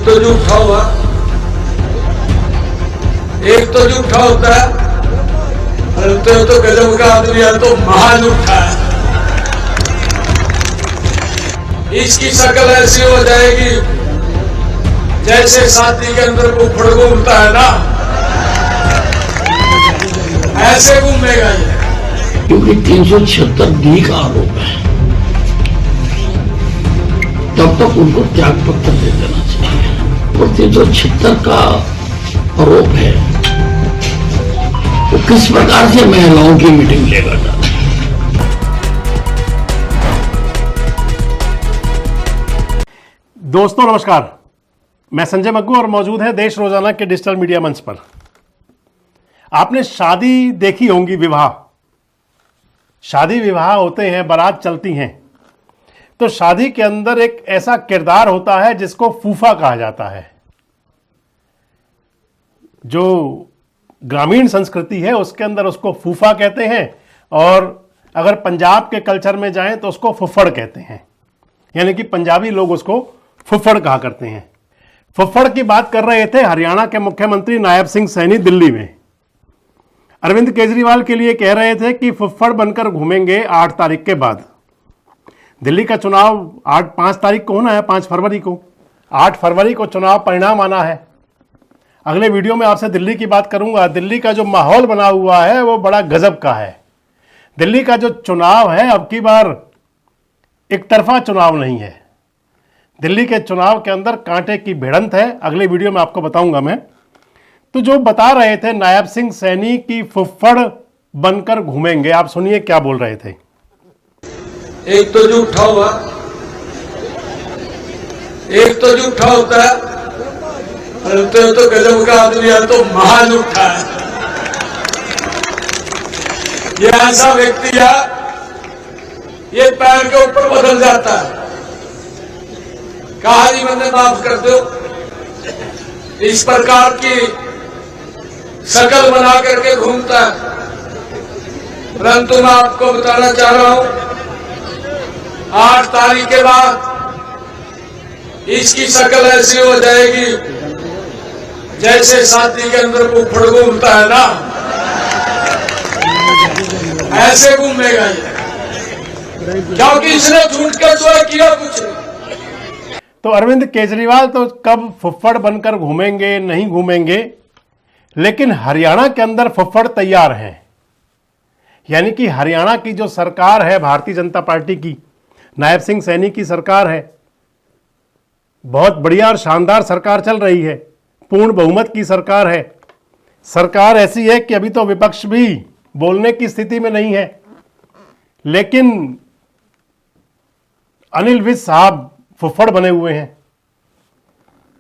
तो झूठा हुआ, एक तो झूठा होता है, अरे तो गजब का आदमी है, तो महाझूठा है। इसकी शक्ल ऐसी हो जाएगी जैसे शादी के अंदर फुफड़ घूमता है ना, ऐसे घूमेगा ये। क्योंकि 376 का आरोप है, तब तक उनको त्याग पत्र दे देना चाहिए। और 376 का आरोप है, वो किस प्रकार से महिलाओं की मीटिंग लेगा। दोस्तों नमस्कार, मैं संजय मग्गू और मौजूद है देश रोजाना के डिजिटल मीडिया मंच पर। आपने शादी देखी होंगी, विवाह, शादी विवाह होते हैं, बारात चलती हैं, तो शादी के अंदर एक ऐसा किरदार होता है जिसको फूफा कहा जाता है। जो ग्रामीण संस्कृति है उसके अंदर उसको फूफा कहते हैं, और अगर पंजाब के कल्चर में जाएं तो उसको फुफ्फड़ कहते हैं, यानी कि पंजाबी लोग उसको फुफ्फड़ कहा करते हैं। फुफ्फड़ की बात कर रहे थे हरियाणा के मुख्यमंत्री नायब सिंह सैनी दिल्ली में। अरविंद केजरीवाल के लिए कह रहे थे कि फुफ्फड़ बनकर घूमेंगे 8 तारीख के बाद। दिल्ली का चुनाव 5 तारीख को होना है, 5 फरवरी को। 8 फरवरी को चुनाव परिणाम आना है। अगले वीडियो में आपसे दिल्ली की बात करूंगा। दिल्ली का जो माहौल बना हुआ है वो बड़ा गजब का है। दिल्ली का जो चुनाव है, अब की बार एक तरफा चुनाव नहीं है। दिल्ली के चुनाव के अंदर कांटे की भिड़ंत है। अगले वीडियो में आपको बताऊंगा मैं। तो जो बता रहे थे नायब सिंह सैनी की फुफ्फड़ बनकर घूमेंगे, आप सुनिए क्या बोल रहे थे। एक तो झूठा हुआ, एक तो झूठा होता है, अरे तो गजब का आदमी है, तो महाझूठा है। ये ऐसा व्यक्ति है, ये पैर के ऊपर बदल जाता है। कहा जी मैंने माफ कर दो, इस प्रकार की शकल बना करके घूमता है। परंतु मैं आपको बताना चाह रहा हूं, 8 तारीख के बाद इसकी शक्ल ऐसी हो जाएगी जैसे शादी के अंदर फुफ्फड़ घूमता है ना, ऐसे घूमेगा ये, क्योंकि इसने झूठ का चोरा किया कुछ। तो अरविंद केजरीवाल तो कब फुफ्फड़ बनकर घूमेंगे नहीं घूमेंगे, लेकिन हरियाणा के अंदर फुफ्फड़ तैयार हैं। यानी कि हरियाणा की जो सरकार है भारतीय जनता पार्टी की, नायब सिंह सैनी की सरकार है, बहुत बढ़िया और शानदार सरकार चल रही है। पूर्ण बहुमत की सरकार है। सरकार ऐसी है कि अभी तो विपक्ष भी बोलने की स्थिति में नहीं है, लेकिन अनिल विज साहब फुफ्फड़ बने हुए हैं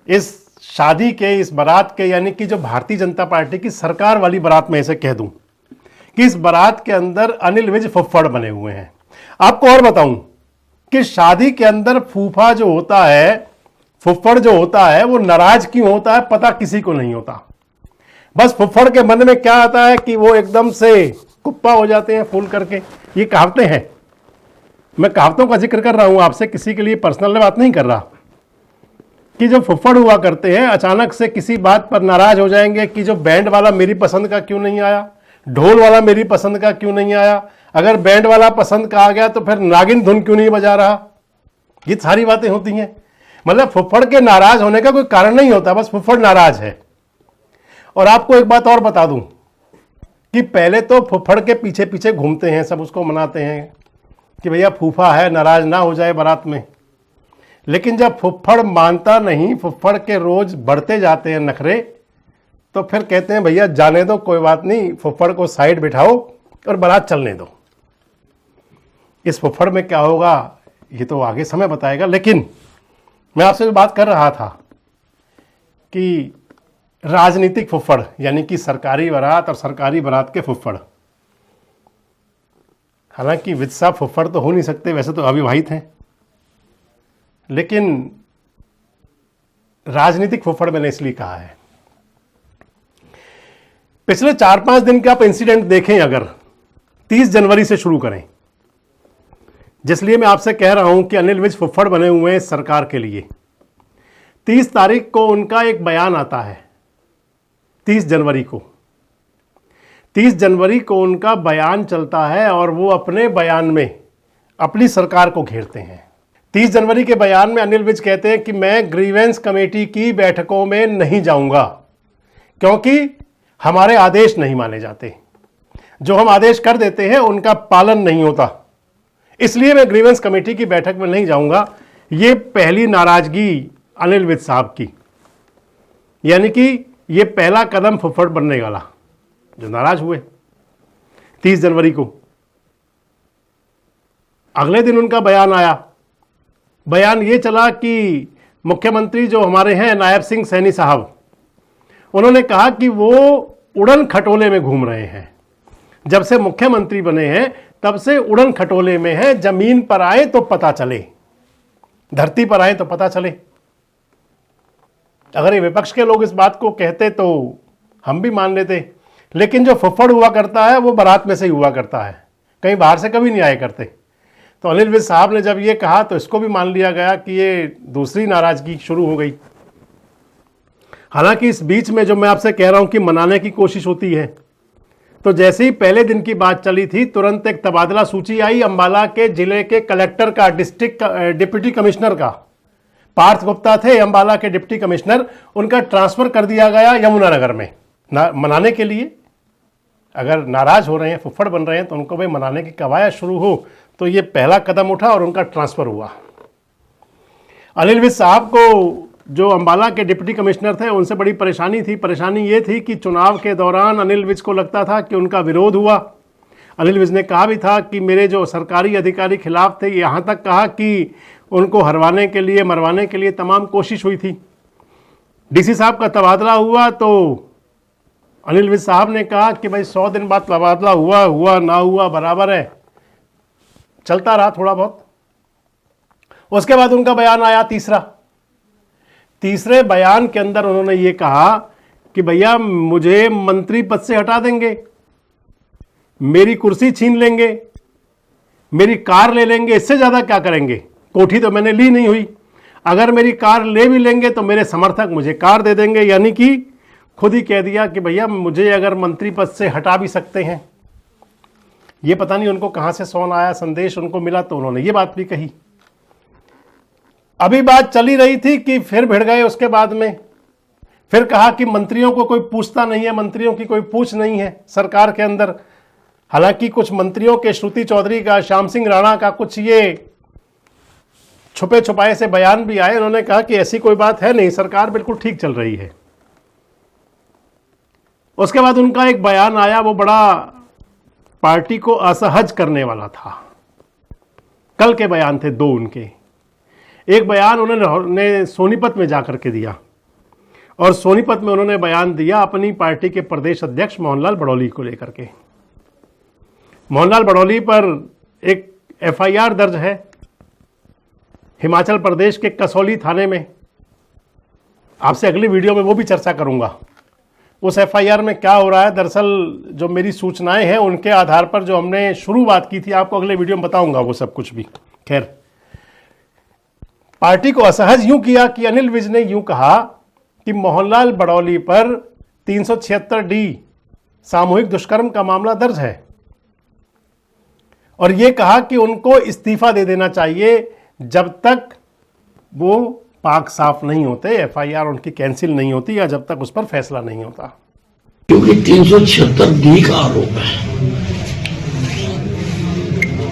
इस शादी के, इस बारात के। यानी कि जो भारतीय जनता पार्टी की सरकार वाली बारात में ऐसे कह दूं कि इस बारात के अंदर अनिल विज फुफ्फड़ बने हुए हैं। आपको और बताऊं कि शादी के अंदर फूफा जो होता है, फुफ्फड़ जो होता है, वो नाराज क्यों होता है पता किसी को नहीं होता। बस फुफ्फड़ के मन में क्या आता है कि वो एकदम से कुप्पा हो जाते हैं फूल करके। ये कहावतें हैं, मैं कहावतों का जिक्र कर रहा हूं आपसे, किसी के लिए पर्सनल बात नहीं कर रहा। कि जो फुफ्फड़ हुआ करते हैं अचानक से किसी बात पर नाराज हो जाएंगे कि जो बैंड वाला मेरी पसंद का क्यों नहीं आया, ढोल वाला मेरी पसंद का क्यों नहीं आया, अगर बैंड वाला पसंद का आ गया तो फिर नागिन धुन क्यों नहीं बजा रहा। ये सारी बातें होती हैं। मतलब फुफ्फड़ के नाराज होने का कोई कारण नहीं होता, बस फुफ्फड़ नाराज है। और आपको एक बात और बता दूं कि पहले तो फुफ्फड़ के पीछे पीछे घूमते हैं, सब उसको मनाते हैं कि भैया फूफा है, नाराज ना हो जाए बारात में। लेकिन जब फुफ्फड़ मानता नहीं, फुफ्फड़ के रोज बढ़ते जाते हैं नखरे, तो फिर कहते हैं भैया जाने दो, कोई बात नहीं, फुफ्फड़ को साइड बिठाओ और बारात चलने दो। इस फुफ्फड़ में क्या होगा ये तो आगे समय बताएगा। लेकिन मैं आपसे बात कर रहा था कि राजनीतिक फुफ्फड़, यानी कि सरकारी बारात और सरकारी बारात के फुफ्फड़। हालांकि विज साहब फुफ्फड़ तो हो नहीं सकते, वैसे तो अविवाहित हैं, लेकिन राजनीतिक फुफ्फड़ मैंने इसलिए कहा है। पिछले 4-5 दिन के आप इंसिडेंट देखें, अगर 30 जनवरी से शुरू करें, जिसलिए मैं आपसे कह रहा हूं कि अनिल विज फुफ्फड़ बने हुए हैं सरकार के लिए। 30 तारीख को उनका एक बयान आता है। 30 जनवरी को 30 जनवरी को उनका बयान चलता है और वो अपने बयान में अपनी सरकार को घेरते हैं। 30 जनवरी के बयान में अनिल विज कहते हैं कि मैं ग्रीवेंस कमेटी की बैठकों में नहीं जाऊंगा क्योंकि हमारे आदेश नहीं माने जाते, जो हम आदेश कर देते हैं उनका पालन नहीं होता, इसलिए मैं ग्रीवेंस कमेटी की बैठक में नहीं जाऊंगा। ये पहली नाराजगी अनिल विज साहब की, यानी कि ये पहला कदम फुफड़ बनने वाला, जो नाराज हुए 30 जनवरी को। अगले दिन उनका बयान आया। बयान ये चला कि मुख्यमंत्री जो हमारे हैं नायब सिंह सैनी साहब, उन्होंने कहा कि वो उड़न खटोले में घूम रहे हैं। जब से मुख्यमंत्री बने हैं तब से उड़न खटोले में है, जमीन पर आए तो पता चले, धरती पर आए तो पता चले। अगर ये विपक्ष के लोग इस बात को कहते तो हम भी मान लेते, लेकिन जो फुफड़ हुआ करता है वो बारात में से ही हुआ करता है, कहीं बाहर से कभी नहीं आया करते। तो अनिल विज साहब ने जब ये कहा तो इसको भी मान लिया गया कि ये दूसरी नाराजगी शुरू हो गई। हालांकि इस बीच में जो मैं आपसे कह रहा हूं कि मनाने की कोशिश होती है, तो जैसे ही पहले दिन की बात चली थी तुरंत एक तबादला सूची आई अंबाला के जिले के कलेक्टर का, डिस्ट्रिक्ट डिप्टी कमिश्नर का। पार्थ गुप्ता थे अंबाला के डिप्टी कमिश्नर, उनका ट्रांसफर कर दिया गया यमुनानगर में मनाने के लिए। अगर नाराज हो रहे हैं, फुफ्फड़ बन रहे हैं, तो उनको भाई मनाने की कवायद शुरू हो, तो ये पहला कदम उठा और उनका ट्रांसफर हुआ। अनिल विज साहब को जो अंबाला के डिप्टी कमिश्नर थे उनसे बड़ी परेशानी थी। परेशानी ये थी कि चुनाव के दौरान अनिल विज को लगता था कि उनका विरोध हुआ। अनिल विज ने कहा भी था कि मेरे जो सरकारी अधिकारी खिलाफ थे, यहाँ तक कहा कि उनको हरवाने के लिए, मरवाने के लिए तमाम कोशिश हुई थी। डीसी साहब का तबादला हुआ तो अनिल विज साहब ने कहा कि भाई 100 दिन बाद तबादला हुआ ना हुआ बराबर है, चलता रहा थोड़ा बहुत। उसके बाद उनका बयान आया तीसरे बयान के अंदर उन्होंने ये कहा कि भैया मुझे मंत्री पद से हटा देंगे, मेरी कुर्सी छीन लेंगे, मेरी कार ले लेंगे, इससे ज्यादा क्या करेंगे? कोठी तो मैंने ली नहीं हुई, अगर मेरी कार ले भी लेंगे तो मेरे समर्थक मुझे कार दे देंगे। यानी कि खुद ही कह दिया कि भैया मुझे अगर मंत्री पद से हटा भी सकते हैं। ये पता नहीं उनको कहां से फोन आया, संदेश उनको मिला तो उन्होंने ये बात भी कही। अभी बात चली रही थी कि फिर भिड़ गए। उसके बाद में फिर कहा कि मंत्रियों को कोई पूछता नहीं है, मंत्रियों की कोई पूछ नहीं है सरकार के अंदर। हालांकि कुछ मंत्रियों के, श्रुति चौधरी का, श्याम सिंह राणा का, कुछ ये छुपे छुपाए से बयान भी आए। उन्होंने कहा कि ऐसी कोई बात है नहीं, सरकार बिल्कुल ठीक चल रही है। उसके बाद उनका एक बयान आया, वो बड़ा पार्टी को असहज करने वाला था। कल के बयान थे 2 उनके। एक बयान उन्होंने सोनीपत में जाकर के दिया, और सोनीपत में उन्होंने बयान दिया अपनी पार्टी के प्रदेश अध्यक्ष मोहनलाल बड़ौली को लेकर के। मोहनलाल बड़ौली पर एक FIR दर्ज है हिमाचल प्रदेश के कसौली थाने में। आपसे अगली वीडियो में वो भी चर्चा करूंगा, उस FIR में क्या हो रहा है। दरअसल जो मेरी सूचनाएं हैं उनके आधार पर जो हमने शुरुआत की थी, आपको अगले वीडियो में बताऊंगा वो सब कुछ भी। खैर, पार्टी को असहज यूं किया कि अनिल विज ने यूं कहा कि मोहनलाल बड़ौली पर 376D सामूहिक दुष्कर्म का मामला दर्ज है, और यह कहा कि उनको इस्तीफा दे देना चाहिए जब तक वो पाक साफ नहीं होते, FIR उनकी कैंसिल नहीं होती, या जब तक उस पर फैसला नहीं होता। क्योंकि 376D का आरोप है,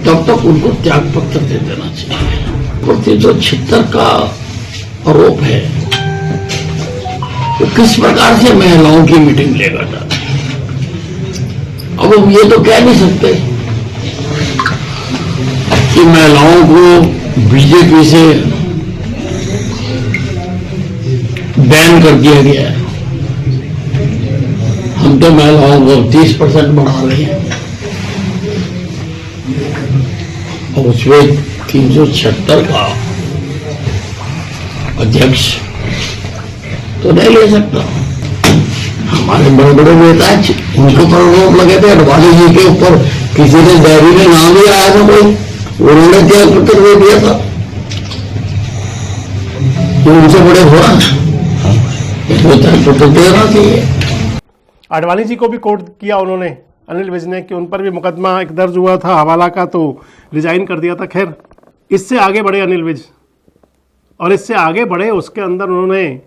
तब तक उनको त्याग पत्र दे देना चाहिए। और 376 का आरोप है, तो किस प्रकार से महिलाओं की मीटिंग लेगा? अब हम ये तो कह नहीं सकते कि महिलाओं को बीजेपी से बैन कर दिया गया है। हम तो महिलाओं को 30% बढ़ा रहे हैं, और उसमें 376 का अध्यक्ष तो नहीं ले सकता। हमारे बड़े बड़े नेता उनके ऊपर आरोप लगे थे, अडवाणी जी के ऊपर किसी ने डायरी में नाम भी आया था, कोई उन्होंने त्याग पत्र दे दिया था। तो उनसे बड़े हो रहा तो तेरा चाहिए। आडवाणी जी को भी कोट किया उन्होंने, अनिल विज ने, कि उन पर भी मुकदमा एक दर्ज हुआ था हवाला का, तो रिजाइन कर दिया था। खैर, इससे आगे बढ़े अनिल विज, और इससे आगे बढ़े उसके अंदर उन्होंने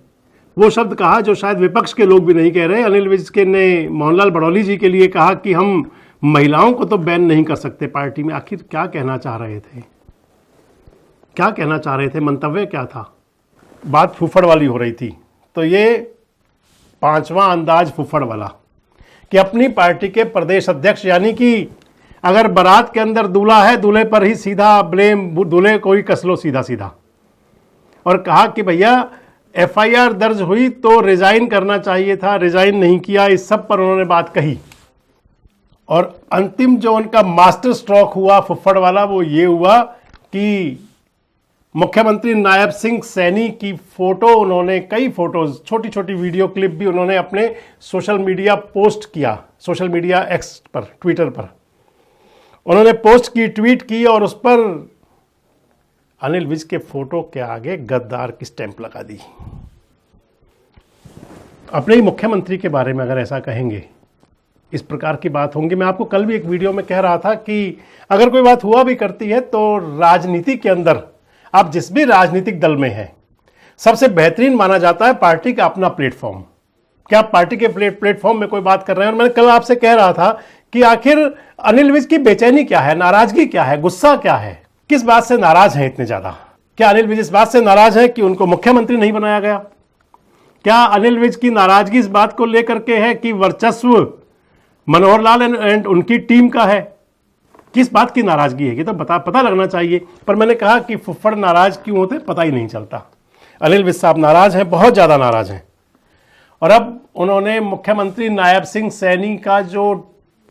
वो शब्द कहा जो शायद विपक्ष के लोग भी नहीं कह रहे। अनिल विज के ने मोहनलाल बड़ौली जी के लिए कहा कि हम महिलाओं को तो बैन नहीं कर सकते पार्टी में। आखिर क्या कहना चाह रहे थे, क्या कहना चाह रहे थे, मंतव्य क्या था? बात फूफड़ वाली हो रही थी, तो ये पांचवा अंदाज फूफड़ वाला कि अपनी पार्टी के प्रदेश अध्यक्ष, यानी कि अगर बारात के अंदर दूल्हा है, दूल्हे पर ही सीधा ब्लेम, दूल्हे को ही कस लो सीधा सीधा। और कहा कि भैया एफआईआर दर्ज हुई तो रिजाइन करना चाहिए था, रिजाइन नहीं किया। इस सब पर उन्होंने बात कही। और अंतिम जो उनका मास्टर स्ट्रोक हुआ फुफ्फड़ वाला, वो ये हुआ कि मुख्यमंत्री नायब सिंह सैनी की फोटो उन्होंने, कई फोटोज, छोटी छोटी वीडियो क्लिप भी उन्होंने अपने सोशल मीडिया पोस्ट किया, सोशल मीडिया एक्स पर, ट्विटर पर उन्होंने पोस्ट की, ट्वीट की, और उस पर अनिल विज के फोटो के आगे गद्दार की स्टैंप लगा दी। अपने ही मुख्यमंत्री के बारे में अगर ऐसा कहेंगे, इस प्रकार की बात होंगी। मैं आपको कल भी एक वीडियो में कह रहा था कि अगर कोई बात हुआ भी करती है तो राजनीति के अंदर आप जिस भी राजनीतिक दल में हैं, सबसे बेहतरीन माना जाता है पार्टी का अपना प्लेटफॉर्म। क्या आप पार्टी के प्लेटफॉर्म में कोई बात कर रहे हैं? और मैंने कल आपसे कह रहा था कि आखिर अनिल विज की बेचैनी क्या है, नाराजगी क्या है, गुस्सा क्या है, किस बात से नाराज हैं इतने ज्यादा? क्या अनिल विज इस बात से नाराज है कि उनको मुख्यमंत्री नहीं बनाया गया? क्या अनिल विज की नाराजगी इस बात को लेकर के है कि वर्चस्व मनोहर लाल एंड उनकी टीम का है? किस बात की नाराजगी है, ये तो पता लगना चाहिए। पर मैंने कहा कि फुफ्फड़ नाराज क्यों होते, पता ही नहीं चलता। अनिल विज साहब नाराज हैं, बहुत ज्यादा नाराज हैं। और अब उन्होंने मुख्यमंत्री नायब सिंह सैनी का जो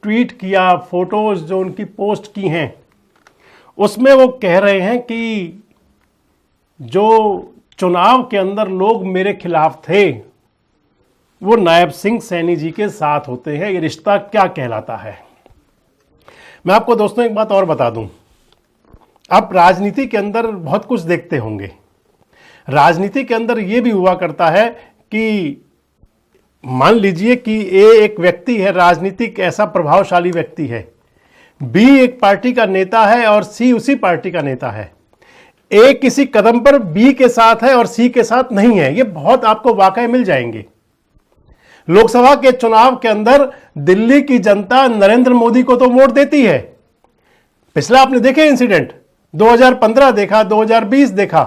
ट्वीट किया, फोटोज जो उनकी पोस्ट की हैं, उसमें वो कह रहे हैं कि जो चुनाव के अंदर लोग मेरे खिलाफ थे वो नायब सिंह सैनी जी के साथ होते हैं। ये रिश्ता क्या कहलाता है? मैं आपको दोस्तों एक बात और बता दूं, आप राजनीति के अंदर बहुत कुछ देखते होंगे। राजनीति के अंदर ये भी हुआ करता है कि मान लीजिए कि ए एक व्यक्ति है, राजनीतिक ऐसा प्रभावशाली व्यक्ति है, बी एक पार्टी का नेता है और सी उसी पार्टी का नेता है। ए किसी कदम पर बी के साथ है और सी के साथ नहीं है। ये बहुत आपको वाकई मिल जाएंगे। लोकसभा के चुनाव के अंदर दिल्ली की जनता नरेंद्र मोदी को तो वोट देती है। पिछला आपने देखे इंसिडेंट, 2015 देखा, 2020 देखा,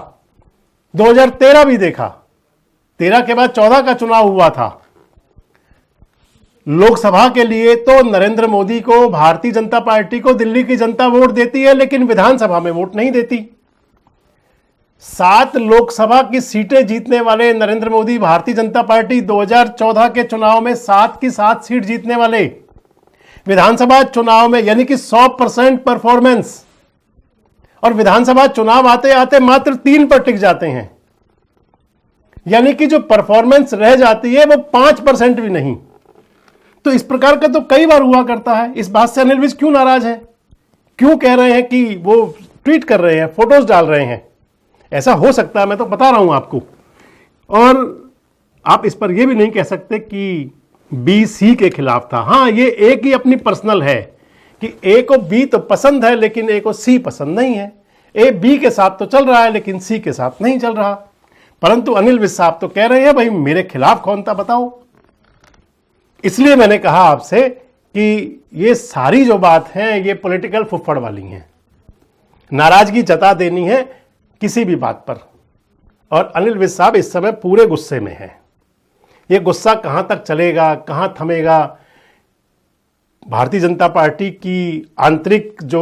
2013 भी देखा, 13 के बाद 14 का चुनाव हुआ था। लोकसभा के लिए तो नरेंद्र मोदी को, भारतीय जनता पार्टी को दिल्ली की जनता वोट देती है, लेकिन विधानसभा में वोट नहीं देती। 7 लोकसभा की सीटें जीतने वाले नरेंद्र मोदी, भारतीय जनता पार्टी 2014 के चुनाव में 7 की 7 सीट जीतने वाले, विधानसभा चुनाव में यानी कि 100% परफॉर्मेंस, और विधानसभा चुनाव आते आते मात्र 3 पर टिक जाते हैं। यानी कि जो परफॉर्मेंस रह जाती है वो 5% भी नहीं। तो इस प्रकार का तो कई बार हुआ करता है। इस बात से अनिल विज क्यों नाराज है? क्यों कह रहे हैं कि वो ट्वीट कर रहे हैं, फोटोज डाल रहे हैं? ऐसा हो सकता है, मैं तो बता रहा हूं आपको। और आप इस पर यह भी नहीं कह सकते कि बी सी के खिलाफ था। हां, ये ए की अपनी पर्सनल है कि ए को बी तो पसंद है लेकिन ए को सी पसंद नहीं है। ए बी के साथ तो चल रहा है लेकिन सी के साथ नहीं चल रहा। परंतु अनिल विज साहब तो कह रहे हैं भाई मेरे खिलाफ कौन था बताओ। इसलिए मैंने कहा आपसे कि ये सारी जो बात है ये पॉलिटिकल फुफ्फड़ वाली हैं। नाराजगी जता देनी है किसी भी बात पर। और अनिल विज साहब इस समय पूरे गुस्से में हैं। ये गुस्सा कहां तक चलेगा, कहां थमेगा, भारतीय जनता पार्टी की आंतरिक जो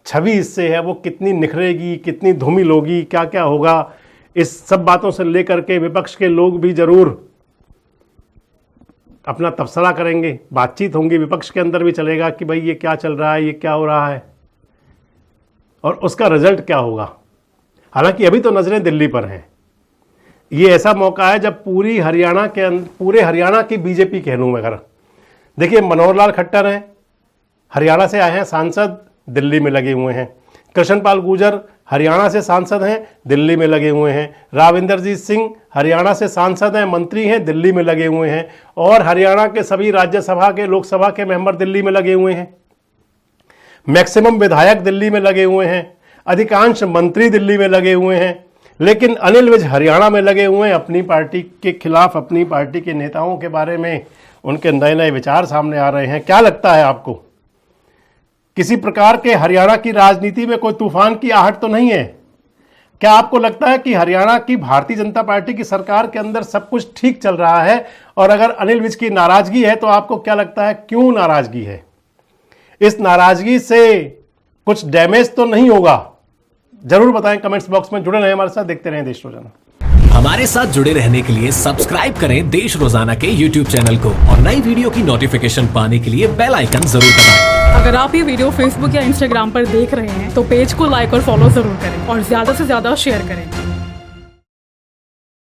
छवि इससे है वो कितनी निखरेगी, कितनी धूमिल होगी, क्या क्या होगा, इस सब बातों से लेकर के विपक्ष के लोग भी जरूर अपना तबसरा करेंगे। बातचीत होंगी, विपक्ष के अंदर भी चलेगा कि भाई ये क्या चल रहा है, ये क्या हो रहा है और उसका रिजल्ट क्या होगा। हालांकि अभी तो नजरें दिल्ली पर हैं। ये ऐसा मौका है जब पूरे हरियाणा की बीजेपी कह लूं मैं। अगर देखिए, मनोहर लाल खट्टर हैं, हरियाणा से आए हैं सांसद, दिल्ली में लगे हुए हैं। कृष्णपाल गुर्जर हरियाणा से सांसद हैं, दिल्ली में लगे हुए हैं। राव इंद्रजीत सिंह हरियाणा से सांसद हैं, मंत्री हैं, दिल्ली में लगे हुए हैं। और हरियाणा के सभी राज्यसभा के, लोकसभा के मेंबर दिल्ली में लगे हुए हैं। मैक्सिमम विधायक दिल्ली में लगे हुए हैं, अधिकांश मंत्री दिल्ली में लगे हुए हैं। लेकिन अनिल विज हरियाणा में लगे हुए हैं। अपनी पार्टी के खिलाफ, अपनी पार्टी के नेताओं के बारे में उनके नए नए विचार सामने आ रहे हैं। क्या लगता है आपको, किसी प्रकार के हरियाणा की राजनीति में कोई तूफान की आहट तो नहीं है? क्या आपको लगता है कि हरियाणा की भारतीय जनता पार्टी की सरकार के अंदर सब कुछ ठीक चल रहा है? और अगर अनिल विज की नाराजगी है तो आपको क्या लगता है क्यों नाराजगी है? इस नाराजगी से कुछ डैमेज तो नहीं होगा? जरूर बताएं कमेंट्स बॉक्स में। जुड़े रहें हमारे साथ, देखते रहें देश रोजाना। हमारे साथ जुड़े रहने के लिए सब्सक्राइब करें देश रोजाना के YouTube चैनल को और नई वीडियो की नोटिफिकेशन पाने के लिए बेल आइकन जरूर दबाएं। अगर आप ये वीडियो फेसबुक या इंस्टाग्राम पर देख रहे हैं तो पेज को लाइक और फॉलो जरूर करें और ज्यादा से ज्यादा शेयर करें।